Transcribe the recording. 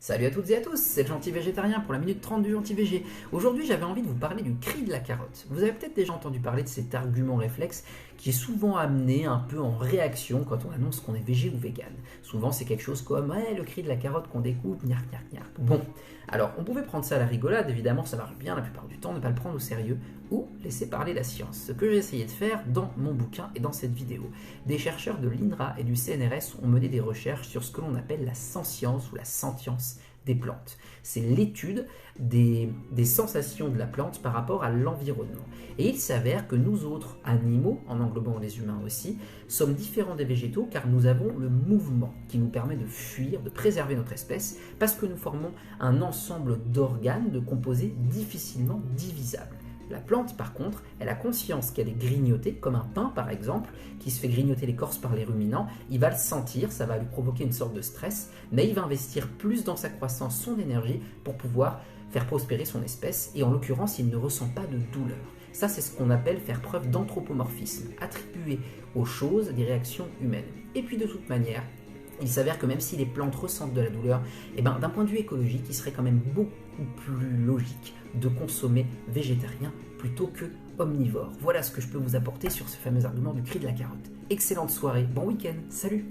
Salut à toutes et à tous, c'est le Gentil Végétarien pour la minute 30 du Gentil Végé. Aujourd'hui, j'avais envie de vous parler du cri de la carotte. Vous avez peut-être déjà entendu parler de cet argument réflexe qui est souvent amené un peu en réaction quand on annonce qu'on est végé ou vegan. Souvent, c'est quelque chose comme « le cri de la carotte qu'on découpe, gnark, gnark, gnark ». Bon, alors on pouvait prendre ça à la rigolade, évidemment ça marche bien la plupart du temps, ne pas le prendre au sérieux, ou laisser parler la science. Ce que j'ai essayé de faire dans mon bouquin et dans cette vidéo. Des chercheurs de l'INRA et du CNRS ont mené des recherches sur ce que l'on appelle la sentience ou la sentience des plantes. C'est l'étude des sensations de la plante par rapport à l'environnement. Et il s'avère que nous autres animaux, en englobant les humains aussi, sommes différents des végétaux car nous avons le mouvement qui nous permet de fuir, de préserver notre espèce, parce que nous formons un ensemble d'organes, de composés difficilement divisables. La plante, par contre, elle a conscience qu'elle est grignotée, comme un pain par exemple, qui se fait grignoter l'écorce par les ruminants. Il va le sentir, ça va lui provoquer une sorte de stress, mais il va investir plus dans sa croissance, son énergie, pour pouvoir faire prospérer son espèce, et en l'occurrence, il ne ressent pas de douleur. Ça, c'est ce qu'on appelle faire preuve d'anthropomorphisme, attribuer aux choses des réactions humaines. Et puis de toute manière, il s'avère que même si les plantes ressentent de la douleur, d'un point de vue écologique, il serait quand même beaucoup plus logique de consommer végétarien plutôt que omnivore. Voilà ce que je peux vous apporter sur ce fameux argument du cri de la carotte. Excellente soirée, bon week-end, salut!